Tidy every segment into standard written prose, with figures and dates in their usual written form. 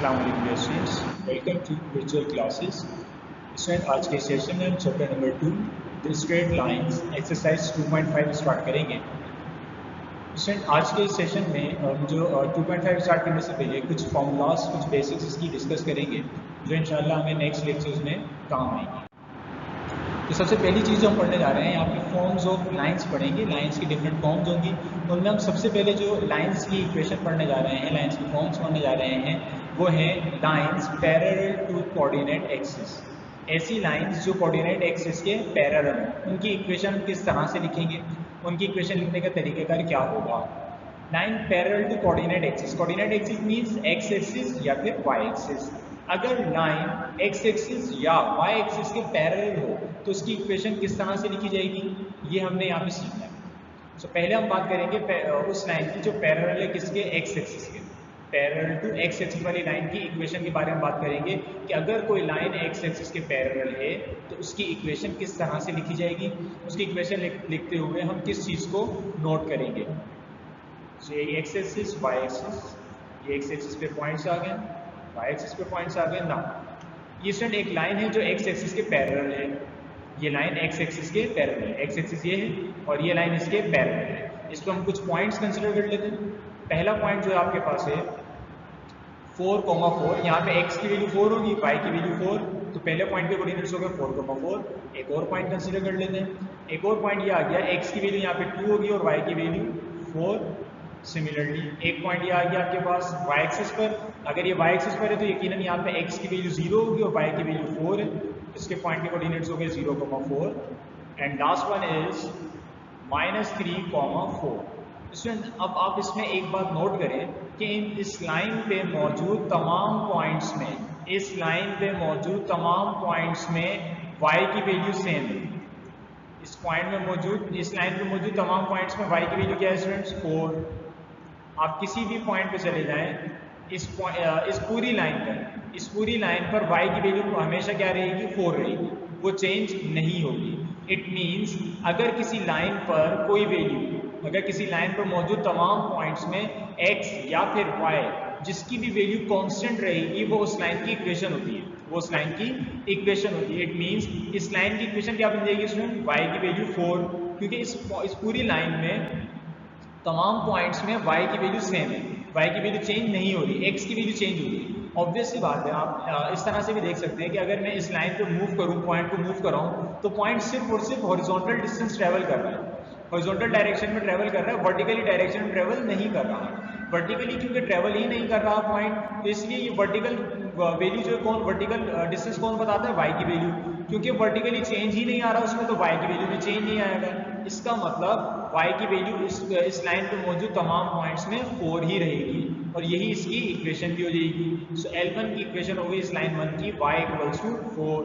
अस्सलाम वालेकुम dear students, welcome to virtual classes. Student आज के सेशन में हम chapter number 2 the straight lines exercise 2.5 start करेंगे। स्टूडेंट आज के सेशन में हम जो 2.5 स्टार्ट करने से पहले कुछ फॉर्मूलाज, कुछ बेसिक्स इसकी डिस्कस करेंगे जो इंशाल्लाह हमें नेक्स्ट लेक्चर्स में काम आएंगे। तो सबसे पहली चीज़ जो हम पढ़ने जा रहे हैं, यहाँ पे फॉर्म्स ऑफ लाइंस पढ़ेंगे। लाइंस की डिफरेंट फॉर्म्स होंगी, उनमें हम सबसे पहले जो लाइंस की इक्वेशन पढ़ने जा रहे हैं, लाइंस की फॉर्म्स पढ़ने जा रहे हैं, वो है lines parallel to coordinate axis. ऐसी लाइंस जो कोऑर्डिनेट एक्सिस के पैरेलल हैं, उनकी इक्वेशन किस तरह से लिखेंगे, उनकी इक्वेशन लिखने का तरीक़ेकार क्या होगा। Line parallel to coordinate axis, coordinate axis means x axis या फिर वाई एक्सिस। अगर लाइन एक्स एक्सिस या वाई एक्सिस के पैरेलल हो तो उसकी इक्वेशन किस तरह से लिखी जाएगी, ये हमने यहाँ पे सीखना है। तो पहले हम बात करेंगे उस लाइन की जो पैरेलल है किसके, एक्स एक्सिस के। पैरेलल टू एक्स एक्सिस वाली लाइन की इक्वेशन के बारे में बात करेंगे कि अगर कोई लाइन एक्स एक्सिस के पैरेलल है तो उसकी इक्वेशन किस तरह से लिखी जाएगी। उसकी इक्वेशन लिखते हुए हम किस चीज़ को नोट करेंगे। तो ये एक्स एक्सिस, वाई एक्सिस, ये एक्स एक्सिस पे पॉइंट्स आ गए, वाई एक्सिस पे पॉइंट्स आ गए ना। ये स्टूडेंट एक लाइन है जो एक्स एक्सिस के पैरेलल है। ये लाइन एक्स एक्सिस के पैरेलल है, एक्स एक्सिस ये है और ये लाइन इसके पैरेलल है। इसको हम कुछ पॉइंट्स कंसिडर कर लेते हैं। पहला पॉइंट जो आपके पास है 4,4, यहाँ पे x की वैल्यू 4 होगी, y की वैल्यू 4, तो पहले पॉइंट के कोऑर्डिनेट्स हो गए 4,4। एक और पॉइंट कंसिडर कर लेते हैं। एक और पॉइंट ये आ गया, x की वैल्यू यहाँ पे 2 होगी और y की वैल्यू 4। सिमिलरली एक पॉइंट ये आ गया आपके पास y एक्सिस पर। अगर ये y एक्सिस पर है तो यकीनन यहाँ पे x की वैल्यू 0 होगी और y की वैल्यू 4 है। इसके पॉइंट के कोऑर्डिनेट्स हो गए 0,4 and last one is -3,4। Student अब आप इसमें एक बात नोट करें कि इस लाइन पे मौजूद तमाम पॉइंट्स में, इस लाइन पे मौजूद तमाम पॉइंट्स में y की वैल्यू सेम है। इस पॉइंट में मौजूद, इस लाइन पे मौजूद तमाम पॉइंट्स में y की वैल्यू क्या है स्टूडेंट्स, 4। आप किसी भी पॉइंट पे चले जाएं, इस पूरी लाइन पर y की वैल्यू हमेशा क्या रहेगी, 4 रहेगी, वो चेंज नहीं होगी। इट मीन्स अगर किसी लाइन पर कोई वैल्यू, अगर किसी लाइन पर मौजूद तमाम पॉइंट्स में x या फिर y जिसकी भी वैल्यू कांस्टेंट रहेगी, वो उस लाइन की इक्वेशन होती है, वो उस लाइन की इक्वेशन होती है। इट मीन्स इस लाइन की इक्वेशन क्या बन जाएगी स्टूडेंट, y की वैल्यू 4, क्योंकि इस पूरी लाइन में तमाम पॉइंट्स में y की वैल्यू सेम है, y की वैल्यू चेंज नहीं हो रही, x की वैल्यू चेंज हो रही है। ऑब्वियसली बात है, आप इस तरह से भी देख सकते हैं कि अगर मैं इस लाइन पे मूव करूं, पॉइंट को मूव कर रहा हूं, तो पॉइंट सिर्फ और सिर्फ हॉरिजॉन्टल डिस्टेंस ट्रेवल कर रहा है, हॉरिजॉन्टल डायरेक्शन में ट्रेवल कर रहा है, वर्टिकली डायरेक्शन में ट्रेवल नहीं कर रहा है। वर्टिकली क्योंकि ट्रेवल ही नहीं कर रहा पॉइंट, तो इसलिए ये वर्टिकल वैल्यू जो कौन, वर्टिकल डिस्टेंस कौन बताता है, y की वैल्यू, क्योंकि वर्टिकली चेंज ही नहीं आ रहा उसमें, तो y की वैल्यू में चेंज नहीं आएगा। इसका मतलब y की वैल्यू इस लाइन पर मौजूद तमाम पॉइंट्स में 4 ही रहेगी और यही इसकी इक्वेशन भी हो जाएगी। सो L1 की इक्वेशन होगी इस लाइन 1 की, y = 4।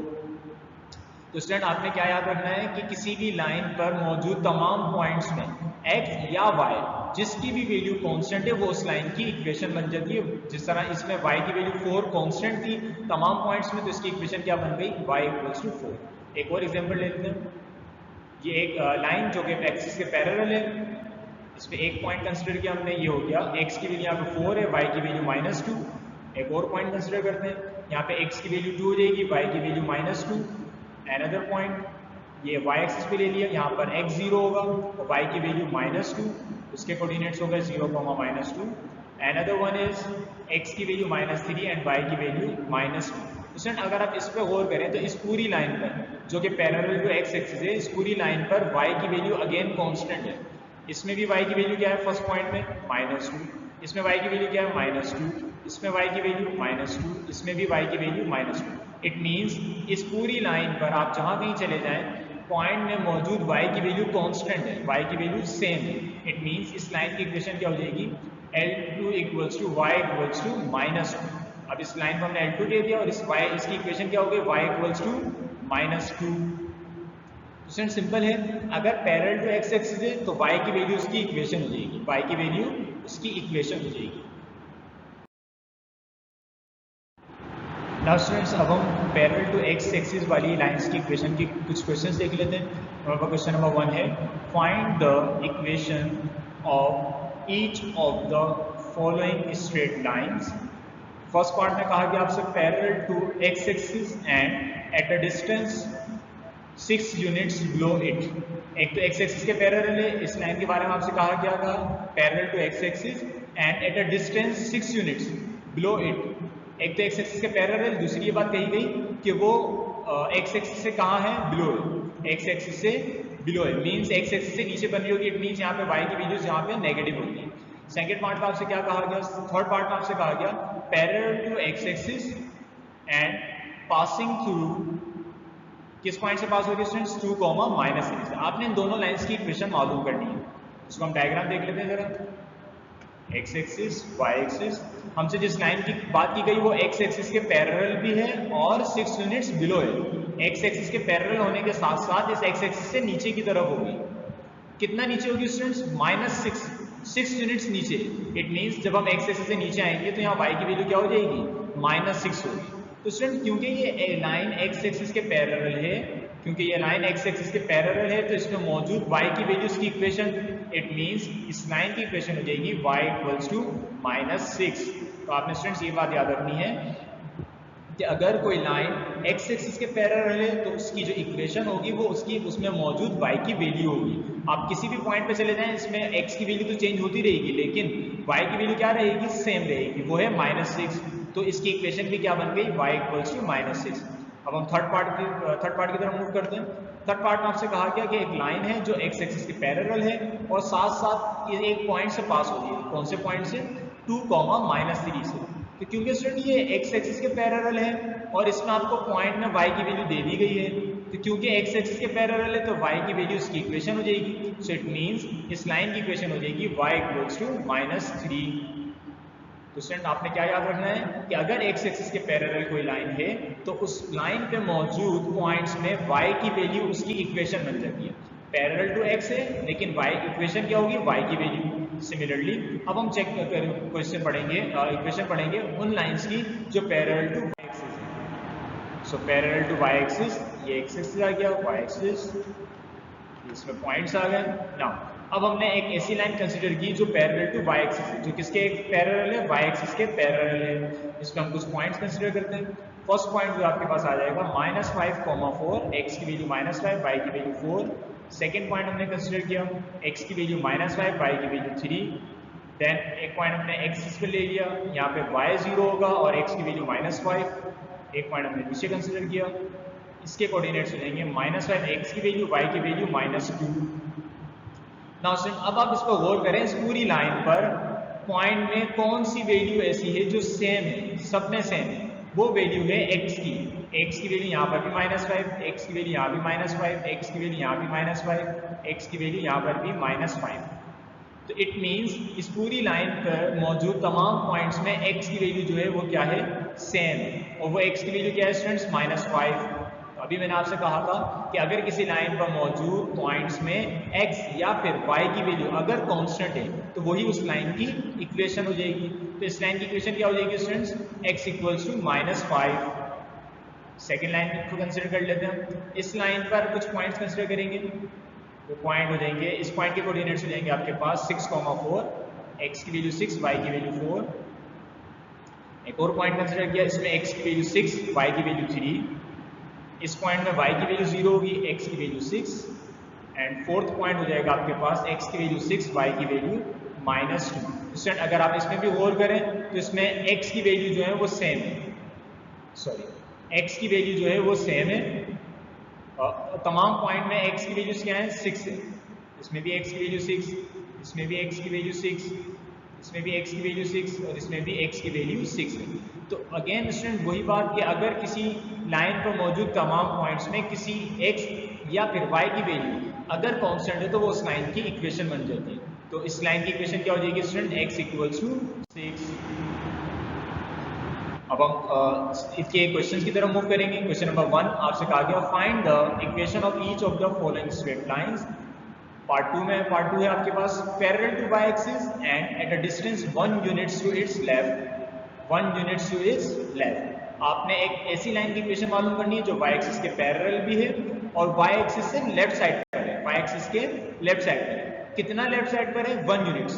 तो स्टूडेंट आपने क्या याद रखना है कि किसी भी लाइन पर मौजूद तमाम पॉइंट्स में x या y जिसकी भी वैल्यू कांस्टेंट है, वो उस लाइन की इक्वेशन बन जाती है। जिस तरह इसमें y की वैल्यू 4 कांस्टेंट थी तमाम पॉइंट्स में, तो इसकी इक्वेशन क्या बन गई, y = 4। एक और एग्जांपल लेते हैं। ये एक लाइन जो कि एक्सिस के पैरेलल है, इस पे एक पॉइंट कंसिडर किया हमने, ये हो गया x की वैल्यू यहाँ पे 4 है, y की वैल्यू -2। एक और पॉइंट कंसिडर करते हैं, यहाँ पे x की वैल्यू 2 हो जाएगी, y की वैल्यू -2। अनदर पॉइंट, ये y एक्सिस पे ले लिया, यहाँ पर x 0 होगा और y की वैल्यू -2, उसके कोऑर्डिनेट्स हो गए 0, -2। अनदर वन इज x की वैल्यू -3 एंड y की वैल्यू -2। स्टूडेंट अगर आप इस पर गौर करें तो इस पूरी लाइन पर जो कि पैरेलल टू x एक्सिस है, इस पूरी लाइन पर y की वैल्यू अगेन कांस्टेंट है। इसमें भी y की वैल्यू क्या है, फर्स्ट पॉइंट में -2, इसमें y की वैल्यू क्या है, -2, इसमें y की वैल्यू -2, इसमें भी y की वैल्यू -2। इट मीन्स इस पूरी लाइन पर आप जहां कहीं चले जाएं, पॉइंट में मौजूद y की वैल्यू कांस्टेंट है, y की वैल्यू सेम है। इट मीन्स इस लाइन की इक्वेशन क्या हो जाएगी, L2 = y = -2। अब इस लाइन को हमने L2 दे दिया और इसकी इक्वेशन क्या हो गई, y = -2। तो सिंपल है, अगर पैरेलल टू x एक्सिस है तो y की वैल्यू उसकी इक्वेशन हो जाएगी, y की वैल्यू उसकी इक्वेशन हो जाएगी। नाउ स्टूडेंट्स अब हम पैरेलल टू x एक्सिस वाली लाइंस की इक्वेशन की कुछ क्वेश्चंस देख लेते हैं। हमारा क्वेश्चन नंबर 1 है, find the equation of each of the following straight lines first part में कहा गया आपसे parallel to x axis and at a distance 6 units below it. एक तो एक्स एक्सिस के पैरेलल है, इस लाइन के बारे में आपसे कहा गया था parallel to x axis and at a distance 6 units below it. एक तो एक्स एक्सिस के पैरेलल, दूसरी ये बात कही गई कि वो एक्स एक्सिस से कहाँ है, बिलो है, एक्स एक्सिस से बिलो है, मींस एक्स एक्सिस से नीचे बन रही होगी, इट मींस यहाँ पे वाई की वैल्यूज यहाँ पे नेगेटिव होगी। सेकंड पार्ट में आपसे क्या कहा गया, थर्ड पार्ट में आपसे कहा गया parallel to x axis and passing through, किस पॉइंट से पास होगी स्टूडेंट्स, 2, -3 से। आपने इन दोनों लाइंस की इक्वेशन मालूम करनी है। इसको हम डायग्राम देख लेते हैं जरा। एक्स एक्सिस, वाई एक्सिस, हमसे जिस लाइन की बात की गई वो एक्स एक्सिस के पैरेलल भी है और 6 यूनिट्स बिलो है। एक्स एक्सिस के पैरेलल होने के साथ साथ इस एक्स एक्सिस से नीचे की तरफ होगी। कितना नीचे होगी स्टूडेंट्स, -6 यूनिट्स नीचे। इट मींस जब हम एक्स एक्सिस से नीचे आएंगे तो यहाँ वाई की वैल्यू क्या हो जाएगी, -6 होगी। तो स्टूडेंट क्योंकि ये लाइन एक्स एक्सिस के पैरेलल है, क्योंकि ये लाइन एक्स एक्सिस के पैरेलल है, तो इसमें मौजूद y की वैल्यूज की इक्वेशन, इट मींस इस लाइन की इक्वेशन हो जाएगी y = -6। तो आपने स्टूडेंट्स ये बात याद रखनी है कि अगर कोई लाइन एक्स एक्सिस के पैरेलल है तो उसकी जो इक्वेशन होगी वो उसमें मौजूद y की वैल्यू होगी। आप किसी भी पॉइंट पे चले जाएं, इसमें x की वैल्यू तो चेंज होती रहेगी लेकिन y की वैल्यू क्या रहेगी, सेम रहेगी, वो है -6। तो इसकी इक्वेशन भी क्या बन गई, y = -6। अब हम थर्ड पार्ट की तरफ मूव करते हैं। थर्ड पार्ट में आपसे कहा गया कि एक लाइन है जो एक्स एक्सिस के पैरेलल है और साथ साथ ये एक पॉइंट से पास हो रही है। कौन से पॉइंट से, 2, -3 से। तो क्योंकि स्टूडेंट ये एक्स एक्सिस के पैरेलल है और इसमें आपको पॉइंट में y की वैल्यू दे दी गई है, तो क्योंकि एक्स एक्सिस के पैरेलल है तो y की वैल्यू इसकी इक्वेशन हो जाएगी। सो इट मींस इस लाइन की इक्वेशन हो जाएगी y = -3। तो स्टूडेंट आपने क्या याद रखना है कि अगर एक्स एक्सिस के पैरेलल कोई लाइन है तो उस लाइन पे मौजूद पॉइंट्स में y की वैल्यू उसकी इक्वेशन बन जाती है। पैरेलल टू एक्स है लेकिन y इक्वेशन क्या होगी, y की वैल्यू। सिमिलरली अब हम चेक क्वेश्चन पढ़ेंगे, इक्वेशन पढ़ेंगे उन लाइंस की जो पैरेलल टू y एक्सिस है। So parallel to y axis, ये एक्स एक्सिस आ गया, y एक्सिस, इसमें पॉइंट्स आ गए ना। अब हमने एक ऐसी लाइन कंसीडर की जो पैरेलल टू y एक्सिस है, जो किसके पैरेलल है, y एक्सिस के पैरेलल है। इसमें हम कुछ पॉइंट्स कंसीडर करते हैं। फर्स्ट पॉइंट जो आपके पास आ जाएगा -5, 4, x की वैल्यू -5, y की वैल्यू 4। सेकंड पॉइंट हमने कंसीडर किया x की वैल्यू -5, y की वैल्यू 3। देन एक पॉइंट हमने एक्सिस पे ले लिया, यहाँ पे y 0 होगा और x की वैल्यू -5। एक पॉइंट हमने नीचे कंसीडर किया, इसके कोऑर्डिनेट्स हो जाएंगे -5 x की वैल्यू, y की वैल्यू -2। नाउ अब आप इस पर गौर करें, इस पूरी लाइन पर पॉइंट में कौन सी वैल्यू ऐसी है जो सेम है, सब में सेम है, वो वैल्यू है x की। x की वैल्यू यहाँ पर भी -5, x की वैल्यू यहाँ भी -5, x की वैल्यू यहाँ भी -5, x की वैल्यू यहाँ पर भी -5। तो इट मींस इस पूरी लाइन पर मौजूद तमाम पॉइंट्स में x की वैल्यू जो है वो क्या है, सेम है। और वो x की वैल्यू क्या है स्टूडेंट्स, -5। तो अभी मैंने आपसे कहा था कि अगर किसी लाइन पर मौजूद पॉइंट्स में x या फिर y की वैल्यू अगर कांस्टेंट है तो वही उस लाइन की इक्वेशन हो जाएगी। तो इस लाइन की इक्वेशन क्या हो जाएगी स्टूडेंट्स, x = -5। सेकेंड लाइन को कंसिडर कर लेते हैं। इस लाइन पर कुछ पॉइंट्स कंसिडर करेंगे, तो पॉइंट हो जाएंगे, इस पॉइंट के कोऑर्डिनेट्स हो जाएंगे आपके पास 6, 4, x की वैल्यू 6, y की वैल्यू 4। एक और पॉइंट कंसिडर किया, इसमें x की वैल्यू 6, y की वैल्यू 3। इस पॉइंट में y की वैल्यू 0 होगी, x की वैल्यू 6। एंड फोर्थ पॉइंट हो जाएगा आपके पास x की वैल्यू 6, y की वैल्यू -2। स्टूडेंट अगर आप इसमें भी गौर करें तो इसमें x की वैल्यू जो है वो सेम है, x की वैल्यू जो है वो सेम है। तमाम पॉइंट में x की वैल्यूज क्या है, 6 है। इसमें भी x की वैल्यू 6, इसमें भी x की वैल्यू 6, इसमें भी x की वैल्यू 6 और इसमें भी x की वैल्यू 6 है। तो अगेन स्टूडेंट वही बात कि अगर किसी लाइन पर मौजूद तमाम पॉइंट्स में किसी x या फिर y की वैल्यू अगर कांस्टेंट है तो वो उस लाइन की इक्वेशन बन जाती है। तो इस लाइन की इक्वेशन क्या हो जाएगी स्टूडेंट, x = 6। अब हम इसके क्वेश्चंस की तरफ मूव करेंगे। क्वेश्चन नंबर 1 आपसे कहा गया find the equation of each of the following straight lines. Part 2 में, पार्ट 2 है आपके पास parallel to y axis and at a distance 1 units to its left, 1 units to its left. आपने एक ऐसी लाइन की इक्वेशन मालूम करनी है जो y एक्सिस के पैरेलल भी है और y एक्सिस से लेफ्ट साइड पर है, y एक्सिस के लेफ्ट साइड पर है। कितना लेफ्ट साइड पर है, 1 यूनिट्स।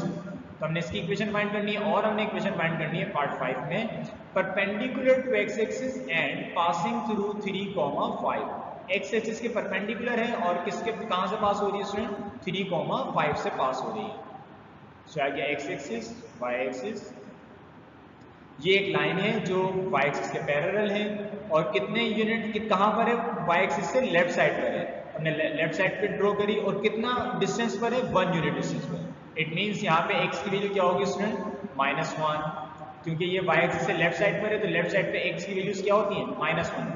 तो हमने इसकी इक्वेशन फाइंड करनी है और हमने इक्वेशन फाइंड करनी है पार्ट 5 में, perpendicular to x axis and passing through 3,5। X axis के परपेंडिकुलर है और किसके कहां से पास हो रही है स्टूडेंट, 3,5 से पास हो रही है। सो आ गया एक्स एक्सिस, वाई एक्सिस, ये एक लाइन है जो वाई एक्सिस के पैरेलल है और कितने यूनिट कहां पर है, वाई एक्सिस से लेफ्ट साइड पर है, हमने लेफ्ट साइड पे ड्रॉ करी और कितना डिस्टेंस पर है, 1 यूनिट डिस्टेंस पर। इट मींस यहाँ पे x की वैल्यू क्या होगी स्टूडेंट, -1, क्योंकि ये y एक्सिस से लेफ्ट साइड पर है तो लेफ्ट साइड पे x की वैल्यूज क्या होती हैं, -1।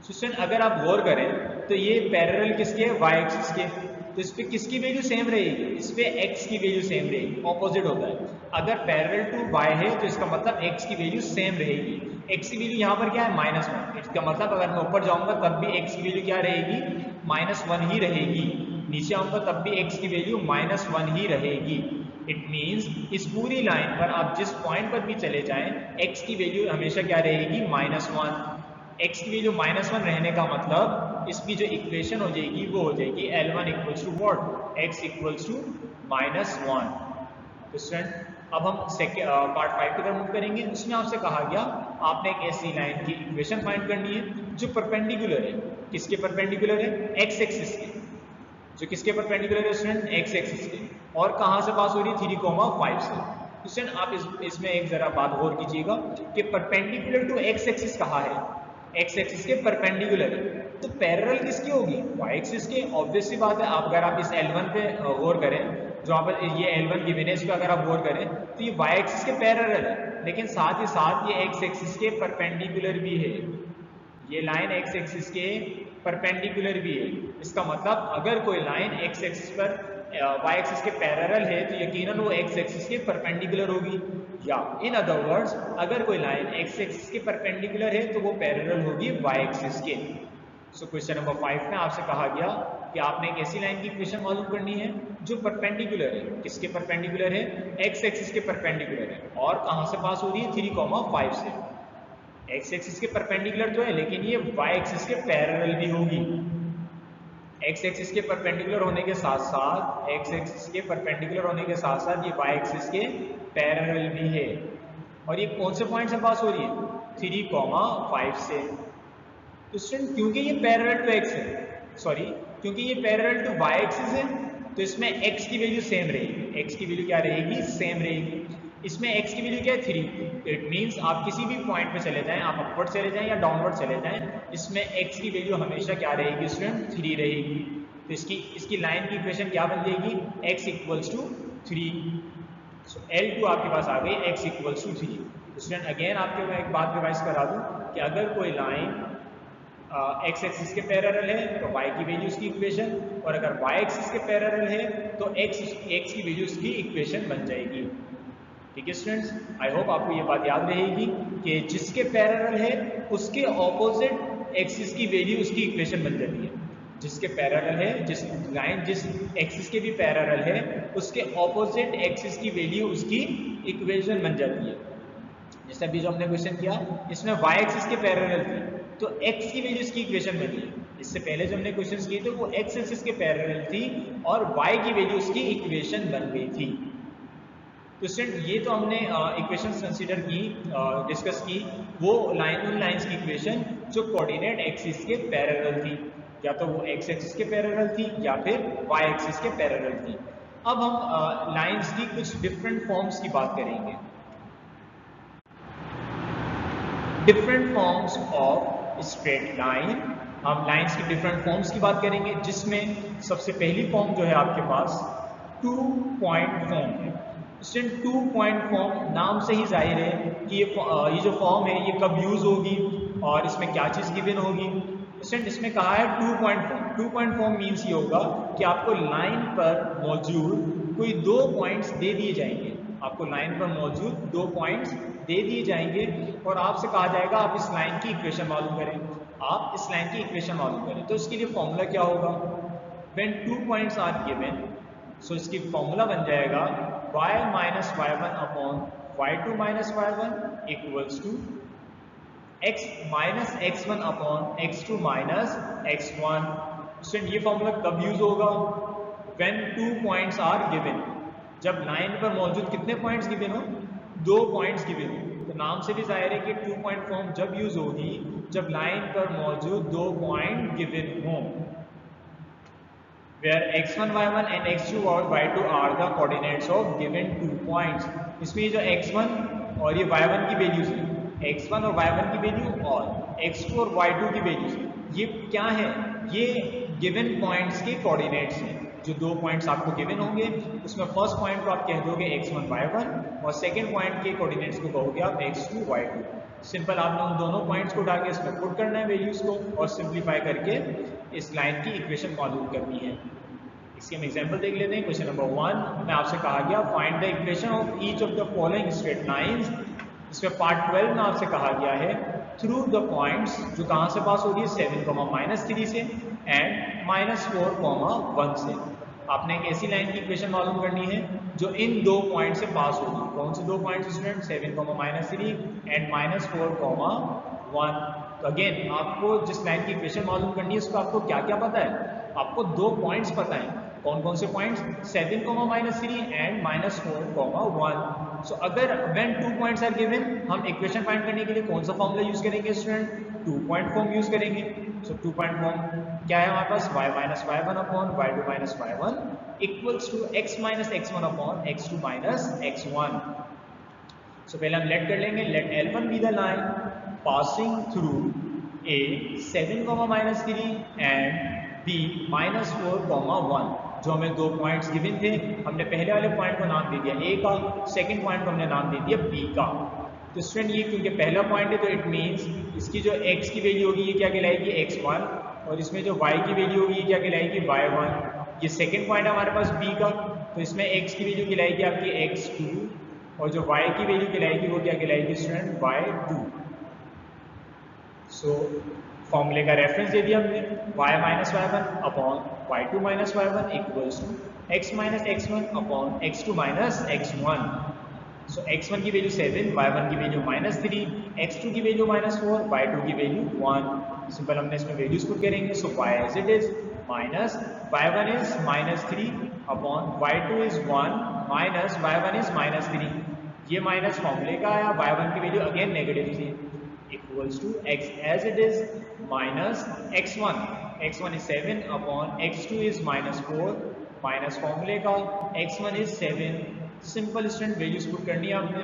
स्टूडेंट अगर आप गौर करें तो ये पैरेलल किसके है, y एक्सिस के, तो इस पे किसकी वैल्यू सेम रहेगी, इस पे x की वैल्यू सेम रहेगी, ऑपोजिट होता है। अगर पैरेलल टू y है तो इसका मतलब x की वैल्यू सेम रहेगी। x की वैल्यू यहाँ पर क्या है, -1, इसका मतलब अगर मैं ऊपर जाऊंगा तब भी x की वैल्यू क्या रहेगी, -1 ही रहेगी, नीचे आऊंगा तब भी x की वैल्यू -1 ही रहेगी। इट मींस इस पूरी लाइन पर आप जिस पॉइंट पर भी चले जाएं x की वैल्यू हमेशा क्या रहेगी, -1। x की वैल्यू -1 रहने का मतलब इसकी जो इक्वेशन हो जाएगी वो हो जाएगी L1 equals to what, x equals to -1। तो स्टूडेंट अब हम पार्ट 5 की तरफ मूव करेंगे। उसमें आपसे कहा गया आपने एक ऐसी लाइन की इक्वेशन फाइंड करनी है जो परपेंडिकुलर है, किसके परपेंडिकुलर है, x एक्सिस के, जो किसके परपेंडिकुलर है स्टूडेंट, x एक्सिस के, और कहां से पास हो रही है, 3,5 से। स्टूडेंट आप इसमें एक जरा बात गौर कीजिएगा कि परपेंडिकुलर टू x एक्सिस कहाँ है, x एक्सिस के परपेंडिकुलर है, तो पैरेलल किसकी होगी, y एक्सिस के। ऑब्वियस सी बात है, आप अगर आप इस L1 पे गौर करें, जो आप ये L1 गिवन है, इस पे अगर आप गौर करें तो ये y एक्सिस के पैरेलल है, लेकिन साथ ही साथ ये x एक्सिस के परपेंडिकुलर भी है, ये लाइन x एक्सिस के परपेंडिकुलर भी है। इसका मतलब अगर कोई लाइन x एक्सिस पर y एक्सिस के पैरेलल है तो यकीनन वो x एक्सिस के परपेंडिकुलर होगी, या इन अदर वर्ड्स अगर कोई लाइन x एक्सिस के परपेंडिकुलर है तो वो पैरेलल होगी y एक्सिस के। सो क्वेश्चन नंबर 5 में आपसे कहा गया कि आपने एक ऐसी लाइन की इक्वेशन मालूम करनी है जो परपेंडिकुलर है, किसके परपेंडिकुलर है, x एक्सिस के परपेंडिकुलर है, और कहां से पास हो रही है, 3,5 से। x एक्सिस के परपेंडिकुलर तो है लेकिन ये y एक्सिस के पैरेलल भी होगी। x एक्सिस के परपेंडिकुलर होने के साथ साथ x एक्सिस के परपेंडिकुलर होने के साथ साथ ये y एक्सिस के पैरेलल भी है। और ये कौन से पॉइंट से पास हो रही है, 3,5 से। तो स्टूडेंट क्योंकि ये पैरेलल टू x है, सॉरी क्योंकि ये पैरेलल टू y एक्सिस है तो इसमें x की वैल्यू सेम रहेगी, x की वैल्यू क्या रहेगी, सेम रहेगी। इसमें x की वैल्यू क्या है, 3। इट मींस आप किसी भी पॉइंट पे चले जाएं, आप अपवर्ड चले जाएं या डाउनवर्ड चले जाएं, इसमें x की वैल्यू हमेशा क्या रहेगी स्टूडेंट, 3 रहेगी। तो इसकी लाइन की इक्वेशन क्या बन जाएगी, x equals to 3। So L2 आपके पास आ गई, x equals to 3। Student again आपको मैं एक बात रिवाइज करा दूं कि अगर कोई लाइन x एक्सिस के पैरेलल है तो y की वैल्यू उसकी इक्वेशन, और अगर y एक्सिस के पैरेलल है तो x की वैल्यू उसकी इक्वेशन बन जाएगी। ठीक है स्टूडेंट्स, आई होप आपको ये बात याद रहेगी कि जिसके पैरेलल है उसके ऑपोजिट एक्सिस की वैल्यू उसकी इक्वेशन बन जाती है। जिसके पैरेलल है, जिस लाइन जिस एक्सिस के भी पैरेलल है उसके ऑपोजिट एक्सिस की वैल्यू उसकी इक्वेशन बन जाती है। जैसे अभी जो हमने क्वेश्चन किया इसमें y एक्सिस के पैरेलल थी तो x की वैल्यू इसकी इक्वेशन बनी है। इससे पहले जो हमने क्वेश्चंस किए थे वो x एक्सिस के पैरेलल थी और y की वैल्यू उसकी इक्वेशन बन गई थी। तो स्टूडेंट ये तो हमने इक्वेशंस कंसीडर की, डिस्कस की वो उन लाइंस की इक्वेशन जो कोऑर्डिनेट एक्सिस के पैरेलल थी, या तो वो x एक्सिस के पैरेलल थी या फिर y एक्सिस के पैरेलल थी। अब हम लाइंस की कुछ डिफरेंट फॉर्म्स की बात करेंगे, different forms of straight line. हम लाइंस की डिफरेंट फॉर्म्स की बात करेंगे जिसमें सबसे पहली फॉर्म जो है आपके पास 2 पॉइंट फॉर्म है। स्टूडेंट 2 पॉइंट फॉर्म नाम से ही जाहिर है कि ये जो फॉर्म है ये कब यूज होगी और इसमें क्या चीज़ गिवन होगी। स्टूडेंट इसमें कहा है 2 point form. 2 point form means ये होगा कि आपको लाइन पर मौजूद कोई 2 पॉइंट्स दे दिए जाएंगे, आपको लाइन पर मौजूद 2 पॉइंट्स दे दिए जाएंगे और आपसे कहा जाएगा आप इस लाइन की इक्वेशन मालूम करें, आप इस लाइन की इक्वेशन मालूम करें। तो इसके लिए फॉर्मूला क्या होगा, when 2 points are given, so इसकी फॉर्मूला बन जाएगा y minus y1 upon y2 minus y1 equals to x minus x1 upon x2 minus x1। ये फॉर्मूला कब यूज होगा, व्हेन 2 पॉइंट्स आर गिवन, जब लाइन पर मौजूद कितने पॉइंट्स गिवन हो, 2 पॉइंट्स गिवन हो, तो नाम से भी जाहिर है कि 2 पॉइंट फॉर्म जब यूज होगी जब लाइन पर मौजूद 2 पॉइंट गिवन हो, where x1 y1 and x2 और y2 are the coordinates of given 2 points। इसमें जो x1 और ये y1 की वैल्यूज है, x1 और y1 की वैल्यू और x2 और y2 की वैल्यूज, ये क्या है, ये गिवन पॉइंट्स के कोऑर्डिनेट्स हैं। जो 2 पॉइंट्स आपको गिवन होंगे उसमें फर्स्ट पॉइंट को आप कह दोगे x1 y1 और सेकंड पॉइंट के कोऑर्डिनेट्स को कहोगे आप x2 y2। सिंपल आपने उन दोनों पॉइंट्स को उठा के इसमें पुट करना है वैल्यूज को और सिंप्लीफाई करके इस लाइन की इक्वेशन मालूम करनी है। इसकी हम एग्जांपल देख लेते हैं। क्वेश्चन नंबर 1 में आपसे कहा गया find the equation of each of the following straight lines. इसमें पार्ट 12 में आपसे कहा गया है थ्रू द पॉइंट्स, जो कहां से पास हो रही है 7, -3 से एंड -4, 1 से। आपने एक ऐसी लाइन की इक्वेशन मालूम करनी है जो इन 2 पॉइंट से पास होगी। कौन से 2 पॉइंट स्टूडेंट, 7, -3 एंड -4, 1। तो अगेन आपको जिस लाइन की इक्वेशन मालूम करनी है उसको आपको क्या क्या पता है, आपको 2 पॉइंट्स पता है। कौन कौन से पॉइंट्स, 7, -3 एंड -4, 1। सो अगर व्हेन 2 पॉइंट्स आर गिवन, हम इक्वेशन फाइंड करने के लिए कौन सा फॉर्मूला यूज करेंगे स्टूडेंट, 2 पॉइंट फॉर्म यूज करेंगे। सो 2 पॉइंट फॉर्म क्या है हमारे पास, y - y1 upon y2 - y1 equals to x - x1 upon x2 - x1। So पहले हम लेट कर लेंगे, let L1 be the line passing through a 7, -3 and b -4, 1। जो हमें 2 पॉइंट्स गिवन थे, हमने पहले वाले पॉइंट को नाम दे दिया a का, सेकंड पॉइंट को हमने नाम दे दिया b का। तो स्टूडेंट ये क्योंकि पहला पॉइंट है तो इट मींस इसकी जो x की वैल्यू होगी ये क्या कहलाएगी, x1, और इसमें जो y की वैल्यू होगी ये क्या कहलाएगी, y1। ये सेकंड पॉइंट है हमारे पास b का, तो इसमें x की वैल्यू कहलाएगी आपकी x2 और जो y की वैल्यू कहलाएगी वो क्या कहलाएगी स्टूडेंट, y2। सो फॉर्मूले का रेफरेंस दे दिया हमने, y - y1 upon y2 - y1 equals to x - x1 upon x2 - x1। So x1 की वैल्यू 7, y1 की वैल्यू -3, x2 की वैल्यू -4, y2 की वैल्यू 1। सिंपल हमने इसमें वैल्यूज पुट करेंगे। So y as it is minus y1 is -3 upon y2 is 1 minus y1 is -3। ये minus फॉर्मूले का आया, y1 की वैल्यू अगेन नेगेटिव थी, equals to x as it is minus x1 is 7 upon x2 is -4 minus फॉर्मूले का x1 is 7। Simple student values put करनी है आपने।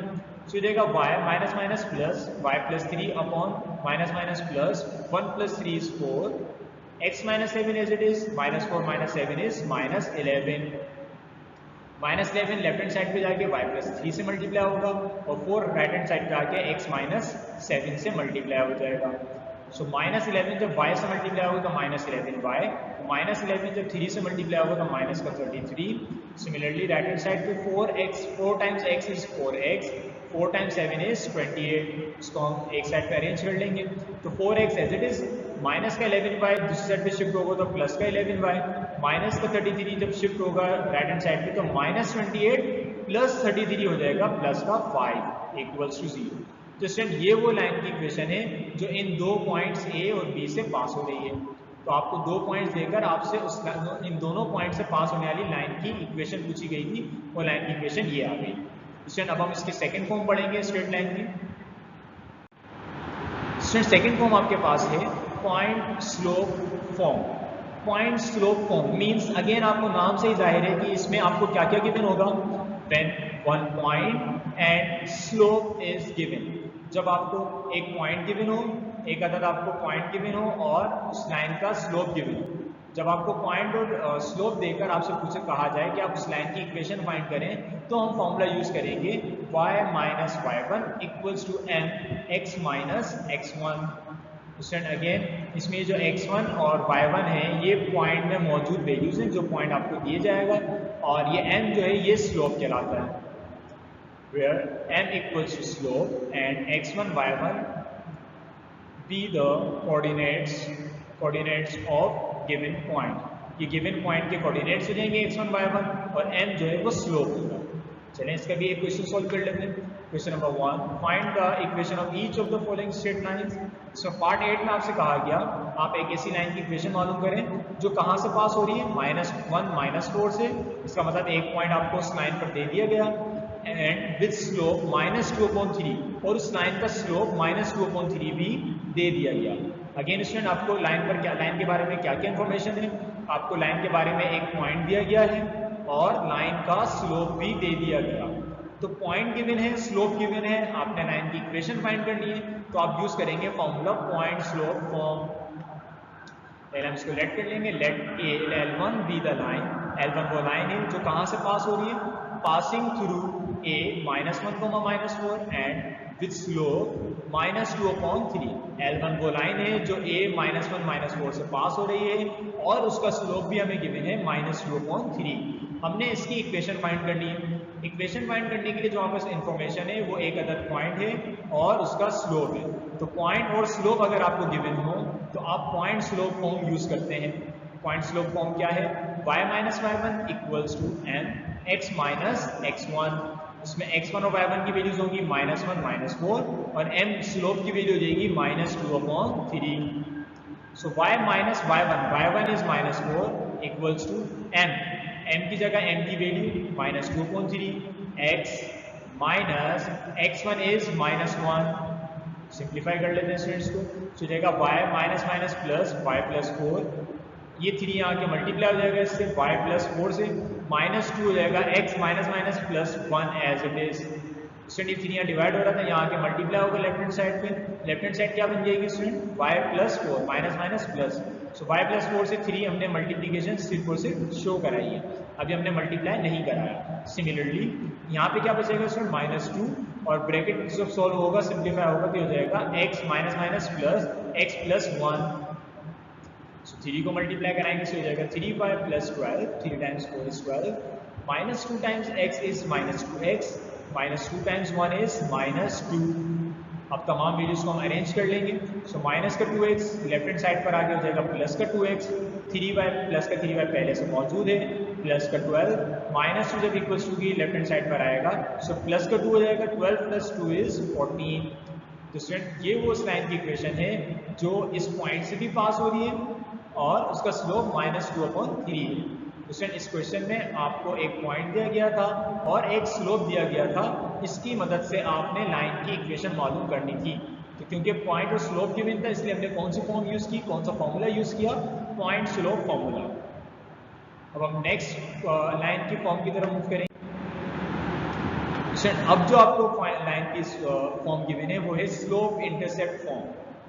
सो देगा y माइनस प्लस y +3 अपॉन minus plus 1 + 3 is 4, x -7 as it is, -4 - 7 is -11। -11 left hand side पे जाके y +3 से मल्टीप्लाई होगा और 4 राइट हैंड साइड पे आके x -7 से मल्टीप्लाई हो जाएगा। सो -11 जब y से मल्टीप्लाई होगा तो -11y, -11 जब 3 से मल्टीप्लाई होगा तो माइनस का 33। सिमिलरली राइट हैंड साइड पे 4 times x is 4x, 4 times 7 is 28। इसको हम एक साइड पे अरेंज कर लेंगे। तो 4x as it is, minus का 11y दूसरी साइड पे शिफ्ट होगा तो प्लस का 11y, माइनस का 33 जब शिफ्ट होगा राइट हैंड साइड पे तो -28 प्लस 33 हो जाएगा प्लस का 5 इक्वल्स टू 0। तो स्टूडेंट ये वो लाइन की इक्वेशन है जो इन 2 पॉइंट्स A और B से पास हो रही है। तो आपको 2 पॉइंट्स देकर आपसे उस इन दोनों पॉइंट से पास होने वाली लाइन की इक्वेशन पूछी गई थी, वो लाइन की इक्वेशन ये आ गई। स्टूडेंट अब हम इसके सेकंड फॉर्म पढ़ेंगे स्ट्रेट लाइन की। स्टूडेंट सेकंड फॉर्म आपके पास है point slope form. Point slope form means again आपको नाम से ही जाहिर है कि इसमें आपको क्या क्या गिवन होगा, when one point and slope is given. जब आपको एक पॉइंट गिवन हो, एक अदद आपको पॉइंट गिवन हो और उस लाइन का स्लोप गिवन हो। जब आपको पॉइंट और स्लोप देकर आपसे पूछे कहा जाए कि आप उस लाइन की इक्वेशन फाइंड करें तो हम फॉर्मूला यूज करेंगे y - y1 equals to mx - x1। Student again इसमें जो x1 और y1 है ये पॉइंट में मौजूद वैल्यूज हैं जो पॉइंट आपको दिए जाएगा, और ये m जो है ये स्लोप कहलाता है, where m equals to slope and x1 y1 be the coordinates of given point। ये given point के coordinates हो जाएंगे x1 y1 और m जो है वो slope होगा। चलें इसका भी एक क्वेश्चन सॉल्व कर लेते हैं। Question number 1, find the equation of each of the following straight lines. So part 8 में आपसे कहा गया आप एक ऐसी लाइन की इक्वेशन मालूम करें जो कहाँ से पास हो रही है, -1 -4 से। इसका मतलब एक पॉइंट आपको उस लाइन पर दे दिया गया एंड विद स्लोप -2/3 और उस लाइन का स्लोप -2/3 भी दे दिया गया। अगेन स्टूडेंट, आपको लाइन के बारे में क्या क्या इन्फॉर्मेशन है, आपको लाइन के बारे में एक पॉइंट दिया गया है और लाइन का स्लोप भी दे दिया गया। तो पॉइंट गिवन है, स्लोप गिवन है, आपने लाइन की इक्वेशन फाइंड करनी है, तो आप यूज करेंगे फॉर्मूला पॉइंट स्लोप फॉर्म। पहले हम इसको लेट कर लेंगे, let L1 be the line. L1 वो लाइन है जो कहां से पास हो रही है, passing through A -1, -4 and with slope -2/3। L1 वो लाइन है जो A -1, -4 से पास हो रही है और उसका स्लोप भी हमें गिवन है -2/3। हमने इसकी इक्वेशन फाइंड करनी है। इक्वेशन फाइंड करने के लिए जो आपके पास इंफॉर्मेशन है वो एक अदर पॉइंट है और उसका स्लोप है। तो पॉइंट और स्लोप अगर आपको गिवन हो तो आप पॉइंट स्लोप फॉर्म यूज करते हैं। पॉइंट स्लोप फॉर्म क्या है, y - y1 = m x - x1। इसमें x1 और y1 की वैल्यूज होंगी -1 -4 और m स्लोप की वैल्यू हो जाएगी -2/3। सो y - y1 is -4 = m की जगह m की value -2/3, x minus x1 is -1। Simplify कर लेते हैं स्टूडेंट्स को, तो हो जाएगा y - प्लस y + 4, ये 3 यहाँ के मल्टीप्लाई हो जाएगा इससे y + 4 से, -2 हो जाएगा x - +1 as it is. Student ये 3 यहाँ डिवाइड हो रहा था, यहाँ के मल्टीप्लाई होगा लेफ्ट हैंड साइड पे। लेफ्ट हैंड साइड क्या बन जाएगी स्टूडेंट, y + 4 माइनस प्लस। सो y + 4 से 3 हमने मल्टीप्लीकेशन सिर्फ और सिर्फ शो कराई है, अभी हमने मल्टीप्लाई नहीं कराया। सिमिलरली यहाँ पे क्या बचेगा स्टूडेंट, -2 और ब्रैकेट जब सॉल्व होगा सिंप्लीफाई होगा तो हो जाएगा x प्लस x + 1। सो 3 को मल्टीप्लाई कराएंगे तो हो जाएगा 3y + 12, 3 × 4 is 12, -2 × x is -2x, -2 × 1 is -2। अब तमाम वैल्यूज को हम अरेंज कर लेंगे। सो माइनस का 2x लेफ्ट हैंड साइड पर आगे हो जाएगा प्लस का 2x, 3y प्लस का 3y पहले से मौजूद है, प्लस का 12, -2 जब इक्वल्स टू की लेफ्ट हैंड साइड पर आएगा सो प्लस का 2 हो जाएगा, 12 + 2 is 14। तो स्टूडेंट ये वो उस लाइन की इक्वेशन है जो इस पॉइंट से भी पास हो रही है और उसका स्लोप -2/3 है। तो स्टूडेंट इस क्वेश्चन में आपको एक पॉइंट दिया गया था और एक स्लोप दिया गया था, इसकी मदद से आपने लाइन की इक्वेशन मालूम करनी थी। तो क्योंकि पॉइंट और स्लोप गिवन था इसलिए हमने कौन सी फॉर्म यूज की, कौन सा फॉर्मूला यूज किया, पॉइंट स्लोप फॉर्मूला। अब हम नेक्स्ट लाइन की फॉर्म की तरफ मूव करेंगे। अब जो आपको लाइन की फॉर्म गिवन है वो है slope intercept form.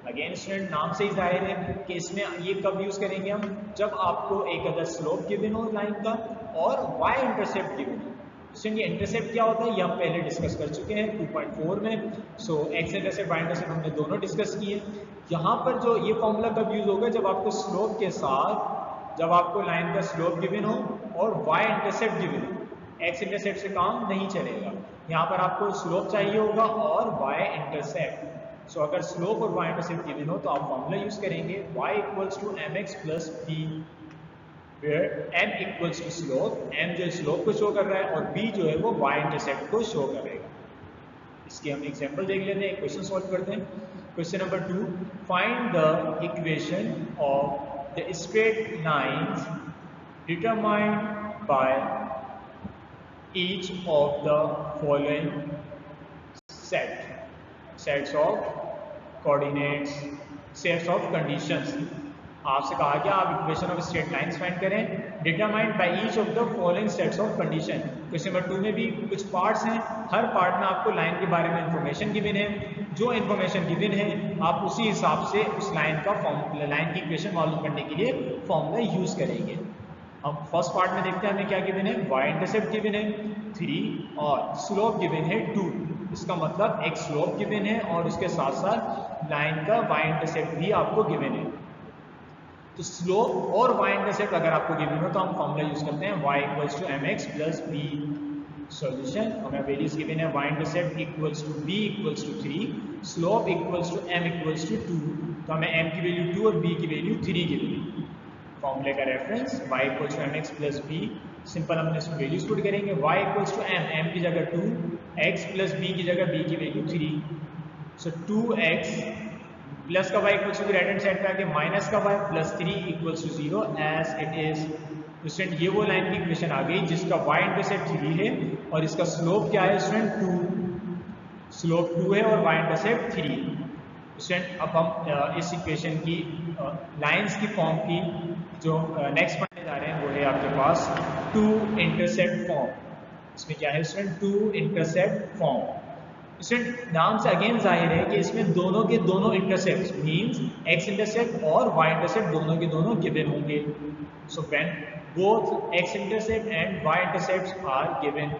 Again student नाम से ही जाहिर है कि इसमें ये कब यूज करेंगे हम, जब आपको एक अदर स्लोप गिवन हो लाइन का और y इंटरसेप्ट गिवन हो। स्टूडेंट ये इंटरसेप्ट क्या होता है ये हम पहले डिस्कस कर चुके हैं 2.4 में। सो x इंटरसेप्ट y इंटरसेप्ट हमने दोनों डिस्कस किए। यहाँ पर जो ये फॉर्मूला कब यूज होगा, जब आपको स्लोप के साथ, जब आपको लाइन का स्लोप गिवन हो और y इंटरसेप्ट गिवन हो। x इंटरसेप्ट से काम नहीं चलेगा, यहाँ पर आपको स्लोप चाहिए होगा और y इंटरसेप्ट। सो अगर स्लोप और y इंटरसेप्ट गिवन हो तो आप फॉर्मूला यूज करेंगे y = mx + b, where m = slope, m जो स्लोप को शो कर रहा है और b जो है वो y इंटरसेप्ट को शो करेगा। इसके हम एग्जांपल देख लेते हैं, क्वेश्चन सॉल्व करते हैं। Question number 2, find the equation of the straight lines determined by each of the following sets of coordinates, sets of conditions. आपसे कहा गया आप equation of straight lines find करें determined by each of the following sets of condition. Question number 2 में भी कुछ parts हैं, हर part में आपको लाइन के बारे में इंफॉर्मेशन गिवन है, जो इंफॉर्मेशन गिवन है आप उसी हिसाब से उस लाइन की इक्वेशन मालूम करने के लिए फॉर्मूला यूज करेंगे। हम फर्स्ट पार्ट में देखते हैं हमें क्या गिवन है, y इंटरसेप्ट गिवन है 3 और स्लोप गिवन है 2। इसका मतलब एक स्लोप गिवन है और उसके साथ साथ लाइन का y इंटरसेप्ट भी आपको गिवन है। तो स्लोप और y इंटरसेप्ट अगर आपको गिवन हो तो हम फॉर्मूला यूज करते हैं y = mx + b। सॉल्यूशन हमें वैल्यूज गिवन है, y intercept = b = 3, slope = m = 2, तो हमें m की वैल्यू 2 और b की वैल्यू 3 गिवन है। फॉर्मूले का reference y = mx + b, simple हमने इसमें वैल्यूज पुट करेंगे, y = m, m की जगह 2, x प्लस बी की जगह b की वैल्यू 3, सो 2x प्लस का y equals to right hand side पे आके माइनस का y plus 3 equals to 0 as it is. तो स्टूडेंट ये वो लाइन की इक्वेशन आ गई जिसका y इंटरसेप्ट 3 है और इसका स्लोप क्या है स्टूडेंट 2, स्लोप 2 है और y इंटरसेप्ट 3। स्टूडेंट अब हम इस इक्वेशन की लाइंस की फॉर्म की जो नेक्स्ट पढ़ने जा रहे हैं वो है आपके पास टू इंटरसेप्ट फॉर्म। इसमें क्या है student, two intercept form. Student नाम से अगेन जाहिर है कि इसमें दोनों के दोनों इंटरसेप्ट मींस x इंटरसेप्ट और y इंटरसेप्ट दोनों के दोनों गिवन होंगे। सो when both x intercept and y intercept are given,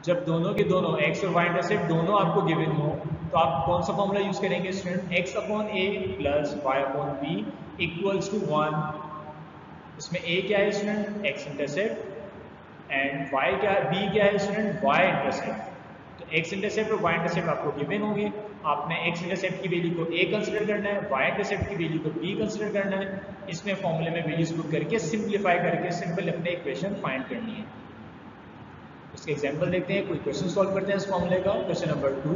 जब दोनों के दोनों x और y इंटरसेप्ट दोनों आपको गिवन हो तो आप कौन सा फॉर्मूला यूज करेंगे student, x upon a plus y upon b equals to 1। इसमें a क्या है student, x intercept and y क्या है, b क्या है स्टूडेंट, y इंटरसेप्ट। तो x इंटरसेप्ट और y इंटरसेप्ट आपको गिवन होंगे, आपने x इंटरसेप्ट की वैल्यू को a कंसीडर करना है, y इंटरसेप्ट की वैल्यू को b कंसीडर करना है। इसमें फॉर्मूले में वैल्यूज पुट करके सिंपलीफाई करके सिंपल अपने इक्वेशन फाइंड करनी है। इसके एग्जांपल देखते हैं, कोई क्वेश्चन सॉल्व करते हैं इस फॉर्मूले का। Question number 2,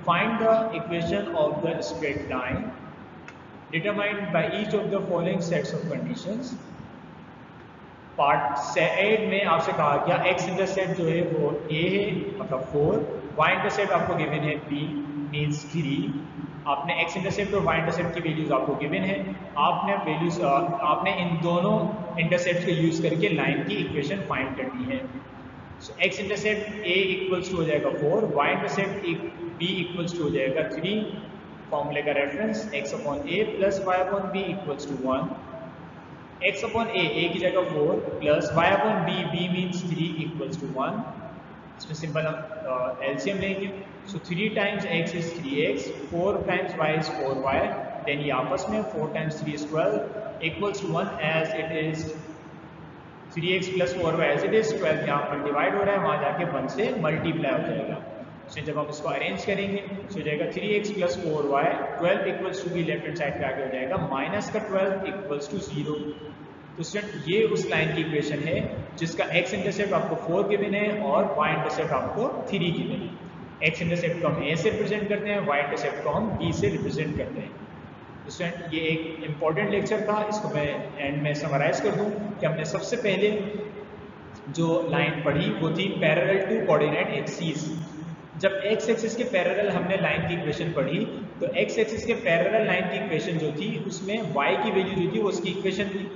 find the equation of the straight line determined by each of the following sets of conditions. Part 8 में आपसे कहा गया x इंटरसेप्ट जो है वो a है मतलब 4, y इंटरसेप्ट आपको गिवन है b मींस 3। आपने x इंटरसेप्ट और y इंटरसेप्ट की वैल्यूज आपको गिवन है, आपने इन दोनों इंटरसेप्ट के यूज करके लाइन की इक्वेशन फाइंड करनी है। So x intercept a equals to हो जाएगा 4, y intercept b equals to हो जाएगा 3। फॉर्मूले का reference x upon a plus y upon b equals to 1। x upon a की जगह 4 plus y upon b means 3 equals to 1। इसमें simple हम एलसीएम लेंगे। So 3 times x is 3x, 4 times y is 4y, then ये आपस में 4 times 3 is 12 equals to 1 as it is 3x plus 4y as it is 12 यहाँ पर divide हो रहा है, वहाँ जाके 1 से मल्टीप्लाई हो जाएगा। तो जब हम इसको अरेंज करेंगे तो हो जाएगा 3x plus 4y 12 equals to भी लेफ्ट हैंड साइड पे आगे हो जाएगा माइनस का 12 इक्वल्स टू 0। तो स्टूडेंट ये उस लाइन की इक्वेशन है जिसका x इंटरसेप्ट आपको 4 गिवन है और y इंटरसेप्ट आपको 3 गिवन है। x इंटरसेप्ट को हम a से रिप्रेजेंट करते हैं, y इंटरसेप्ट को हम b से रिप्रेजेंट करते हैं। तो स्टूडेंट ये एक इंपॉर्टेंट लेक्चर था, इसको मैं एंड में समराइज कर दूं कि हमने सबसे पहले जो लाइन पढ़ी वो थी पैरेलल टू कोऑर्डिनेट एक्सिस। जब x एक्सिस के पैरेलल हमने लाइन की इक्वेशन पढ़ी तो x एक्सिस के पैरेलल लाइन की इक्वेशन जो थी उसमें y की वैल्यू जो थी वो उसकी इक्वेशन थी।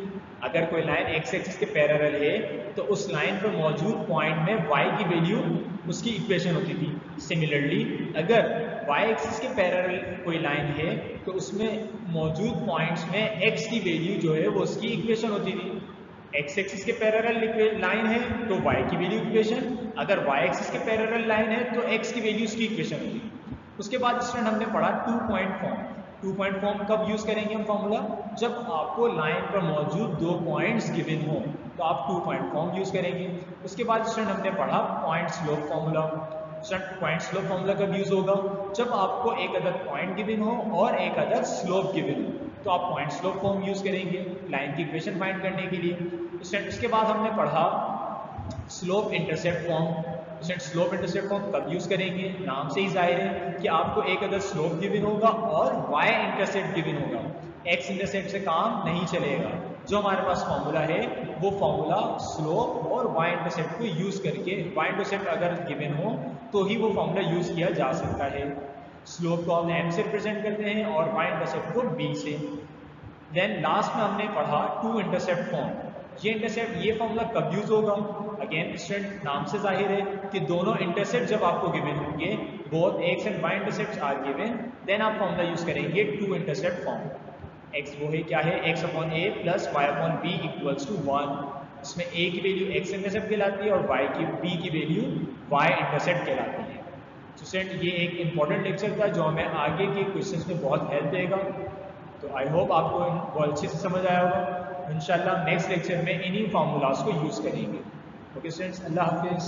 अगर कोई लाइन x एक्सिस के पैरेलल है तो उस लाइन पर मौजूद पॉइंट में y की वैल्यू उसकी इक्वेशन होती थी। सिमिलरली अगर y एक्सिस के पैरेलल कोई लाइन है तो उसमें मौजूद पॉइंट्स में x की वैल्यू जो है वो उसकी इक्वेशन होती थी। x एक्सिस के पैरेलल लाइन है तो y की वैल्यू इक्वेशन, अगर y एक्सिस के पैरेलल लाइन है तो x की वैल्यू उसकी इक्वेशन होती है। उसके बाद स्टूडेंट हमने पढ़ा 2 पॉइंट फॉर्म। 2 पॉइंट फॉर्म कब यूज करेंगे हम फॉर्मूला, जब आपको लाइन पर मौजूद 2 पॉइंट्स गिवन हो तो आप 2 पॉइंट फॉर्म यूज करेंगे। उसके बाद स्टूडेंट हमने पढ़ा point slope formula. Student point slope formula कब यूज होगा, जब आपको एक अदद पॉइंट गिवन हो और एक अदद स्लोप गिवन हो तो आप पॉइंट स्लोप फॉर्म यूज करेंगे लाइन की इक्वेशन फाइंड करने के लिए। स्टूडेंट उसके बाद हमने पढ़ा slope intercept form. Slope intercept form कब यूज करेंगे, नाम से ही जाहिर है कि आपको एक अदर स्लोप गिवन होगा और y इंटरसेप्ट गिवन होगा, x इंटरसेप्ट से काम नहीं चलेगा। जो हमारे पास फॉर्मूला है वो फॉर्मूला स्लोप और y इंटरसेप्ट को यूज करके, y इंटरसेप्ट अगर गिवन हो तो ही वो फॉर्मूला यूज किया जा सकता है। स्लोप को हम m से रिप्रेजेंट करते हैं और y इंटरसेप्ट को b से। देन लास्ट में हमने पढ़ा टू इंटरसेप्ट फॉर्म। ये फॉर्मूला कब यूज होगा, अगेन स्टूडेंट नाम से जाहिर है कि दोनों इंटरसेप्ट जब आपको गिवन होंगे, both x and y intercept are given, then आप फॉर्मूला यूज करेंगे टू इंटरसेप्ट फॉर्म। x वो है क्या है, x upon a plus y upon b equals to 1। इसमें a की वैल्यू x इंटरसेप्ट कहलाती है और b की वैल्यू y इंटरसेप्ट कहलाती है। तो स्टूडेंट ये एक इंपॉर्टेंट लेक्चर था जो हमें आगे के क्वेश्चंस में बहुत हेल्प देगा। तो आई होप आपको वो अच्छे से समझ आया होगा। इंशाल्लाह नेक्स्ट लेक्चर में इन्हीं फार्मूलाज को यूज़ करेंगे। ओके स्टूडेंट्स, अल्लाह हाफिज़।